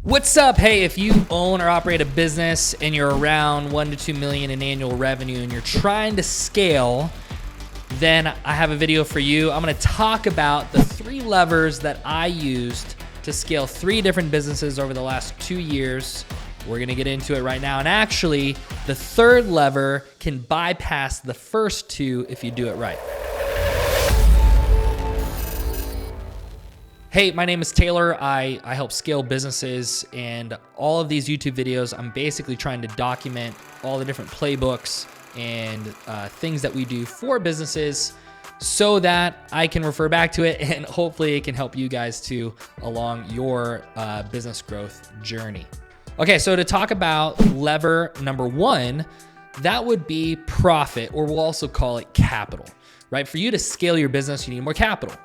What's up? Hey, if you own or operate a business and you're around 1 to 2 million in annual revenue and you're trying to scale, then I have a video for you. I'm going to talk about the 3 levers that I used to scale 3 different businesses over the last 2 years. We're going to get into it right now. And actually, the 3rd lever can bypass the first 2 if you do it right. Hey, my name is Taylor. I help scale businesses, and all of these YouTube videos, I'm basically trying to document all the different playbooks and things that we do for businesses so that I can refer back to it, and hopefully it can help you guys too along your business growth journey. Okay, so to talk about lever number 1, that would be profit, or we'll also call it capital, right? For you to scale your business, you need more capital.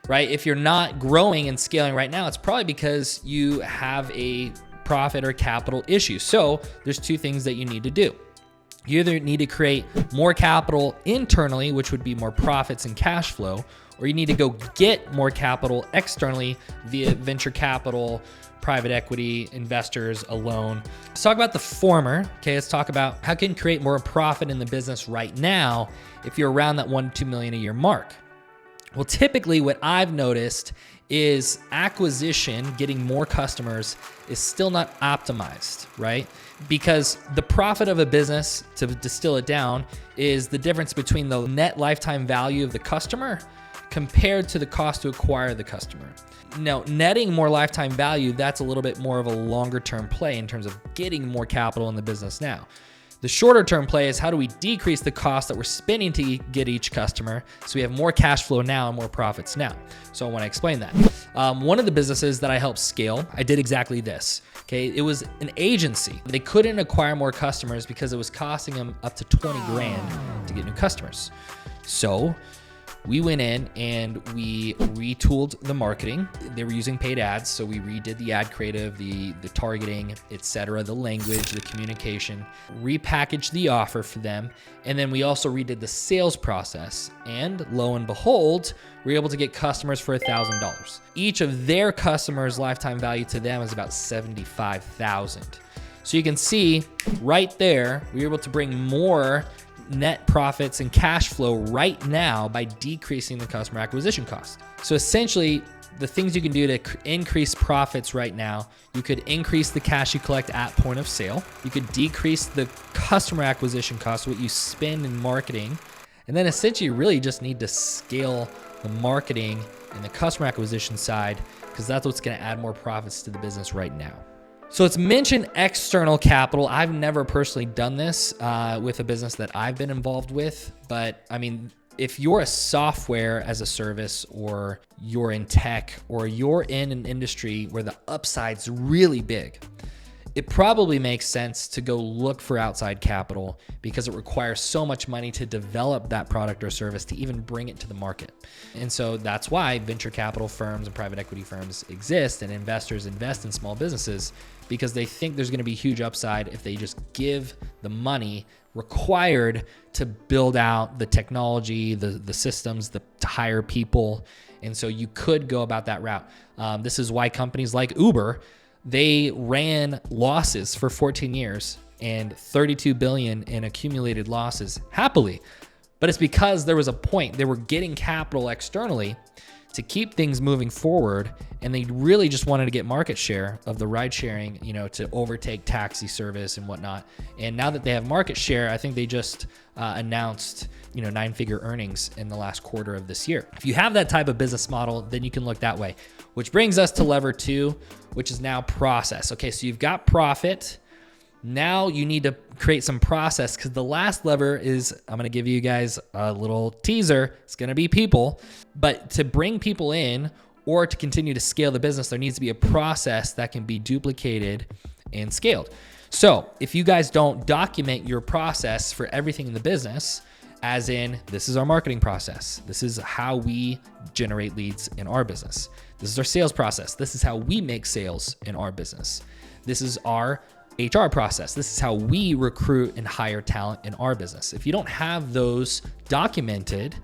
Right? If you're not growing and scaling right now, it's probably because you have a profit or capital issue. So there's 2 things that you need to do. You either need to create more capital internally, which would be more profits and cash flow, or you need to go get more capital externally via venture capital, private equity, investors, a loan. Let's talk about the former. Okay, let's talk about how can you create more profit in the business right now if you're around that 1 to 2 million a year mark. Well, typically what I've noticed is acquisition, getting more customers, is still not optimized, right? Because the profit of a business, to distill it down, is the difference between the net lifetime value of the customer compared to the cost to acquire the customer. Now, netting more lifetime value, that's a little bit more of a longer term play in terms of getting more capital in the business now. The shorter term play is how do we decrease the cost that we're spending to get each customer so we have more cash flow now and more profits now. So I want to explain that. One of the businesses that I helped scale, I did exactly this. Okay, it was an agency. They couldn't acquire more customers because it was costing them up to 20 grand to get new customers. So we went in and we retooled the marketing. They were using paid ads, so we redid the ad creative, the targeting, etc., the language, the communication, repackaged the offer for them, and then we also redid the sales process. And lo and behold, we were able to get customers for $1,000. Each of their customers' lifetime value to them is about $75,000. So you can see right there, we were able to bring more net profits and cash flow right now by decreasing the customer acquisition cost. So essentially, the things you can do to increase profits right now, you could increase the cash you collect at point of sale. You could decrease the customer acquisition cost, what you spend in marketing. And then essentially you really just need to scale the marketing and the customer acquisition side, because that's what's going to add more profits to the business right now. So it's mentioned external capital. I've never personally done this with a business that I've been involved with, but I mean, if you're a software as a service, or you're in tech, or you're in an industry where the upside's really big, it probably makes sense to go look for outside capital because it requires so much money to develop that product or service to even bring it to the market. And so that's why venture capital firms and private equity firms exist, and investors invest in small businesses, because they think there's going to be huge upside if they just give the money required to build out the technology, the systems, to hire people. And so you could go about that route. This is why companies like Uber, they ran losses for 14 years and 32 billion in accumulated losses happily. But it's because there was a point. They were getting capital externally to keep things moving forward, and they really just wanted to get market share of the ride sharing, to overtake taxi service and whatnot. And now that they have market share, I think they just announced 9-figure earnings in the last quarter of this year. If you have that type of business model, then you can look that way, which brings us to lever 2, which is now process. Okay, so you've got profit. Now you need to create some process, because the last lever is, I'm going to give you guys a little teaser. It's going to be people. But to bring people in or to continue to scale the business, there needs to be a process that can be duplicated and scaled. So if you guys don't document your process for everything in the business, as in, this is our marketing process, this is how we generate leads in our business, this is our sales process, this is how we make sales in our business, this is our HR process, this is how we recruit and hire talent in our business. If you don't have those documented,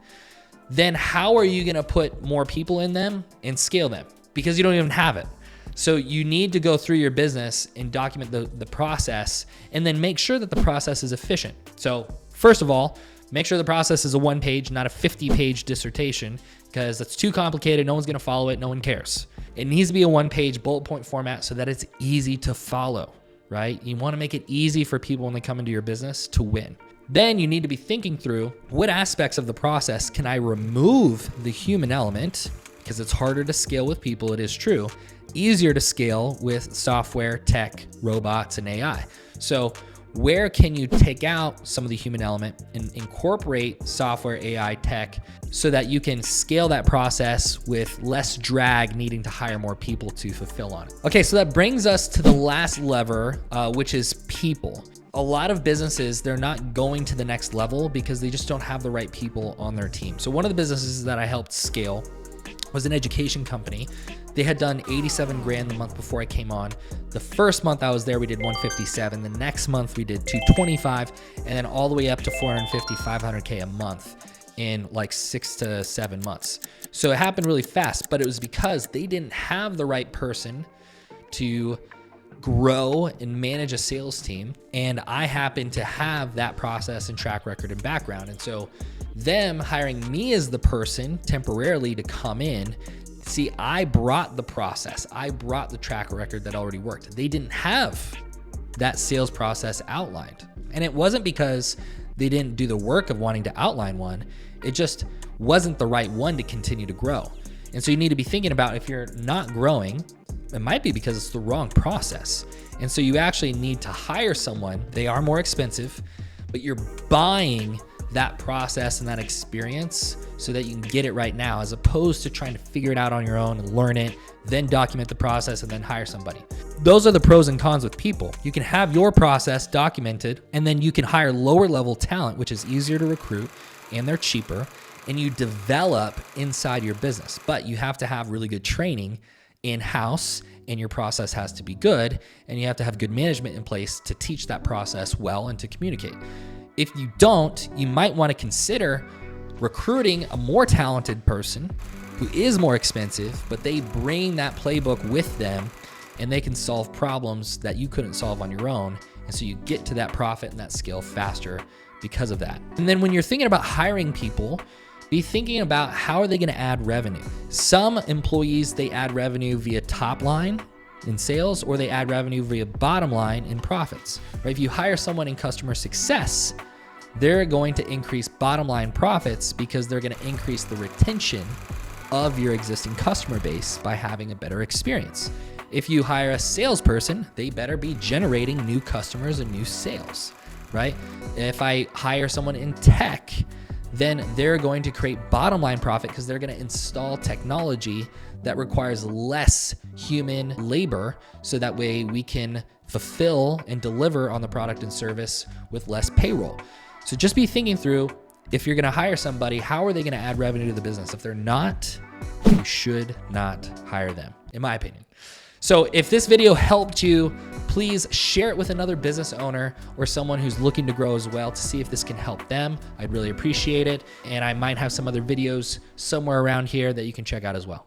then how are you going to put more people in them and scale them? Because you don't even have it. So you need to go through your business and document the process, and then make sure that the process is efficient. So first of all, make sure the process is a 1-page, not a 50-page dissertation, because that's too complicated. No one's gonna follow it. No one cares. It needs to be a 1-page bullet point format so that it's easy to follow, right? You wanna make it easy for people when they come into your business to win. Then you need to be thinking through, what aspects of the process can I remove the human element? Because it's harder to scale with people, it is true. Easier to scale with software, tech, robots, and AI. So where can you take out some of the human element and incorporate software, AI, tech, so that you can scale that process with less drag needing to hire more people to fulfill on it? Okay, so that brings us to the last lever, which is people. A lot of businesses, they're not going to the next level because they just don't have the right people on their team. So one of the businesses that I helped scale was an education company. They had done 87 grand the month before I came on. The first month I was there, we did 157. The next month we did 225, and then all the way up to 450, 500K a month in like 6 to 7 months. So it happened really fast, but it was because they didn't have the right person to grow and manage a sales team. And I happen to have that process and track record and background. And so them hiring me as the person temporarily to come in, see, I brought the process. I brought the track record that already worked. They didn't have that sales process outlined. And it wasn't because they didn't do the work of wanting to outline one. It just wasn't the right one to continue to grow. And so you need to be thinking about, if you're not growing, it might be because it's the wrong process. And so you actually need to hire someone. They are more expensive, but you're buying that process and that experience so that you can get it right now, as opposed to trying to figure it out on your own and learn it, then document the process and then hire somebody. Those are the pros and cons with people. You can have your process documented, and then you can hire lower level talent, which is easier to recruit and they're cheaper, and you develop inside your business. But you have to have really good training in-house, and your process has to be good, and you have to have good management in place to teach that process well and to communicate. If you don't, you might want to consider recruiting a more talented person who is more expensive, but they bring that playbook with them and they can solve problems that you couldn't solve on your own. And so you get to that profit and that scale faster because of that. And then when you're thinking about hiring people, be thinking about, how are they going to add revenue? Some employees, they add revenue via top line in sales, or they add revenue via bottom line in profits, right? If you hire someone in customer success, they're going to increase bottom line profits because they're going to increase the retention of your existing customer base by having a better experience. If you hire a salesperson, they better be generating new customers and new sales, right? If I hire someone in tech, then they're going to create bottom line profit because they're going to install technology that requires less human labor, so that way we can fulfill and deliver on the product and service with less payroll. So just be thinking through, if you're going to hire somebody, how are they going to add revenue to the business? If they're not, you should not hire them, in my opinion. So if this video helped you, please share it with another business owner or someone who's looking to grow as well, to see if this can help them. I'd really appreciate it. And I might have some other videos somewhere around here that you can check out as well.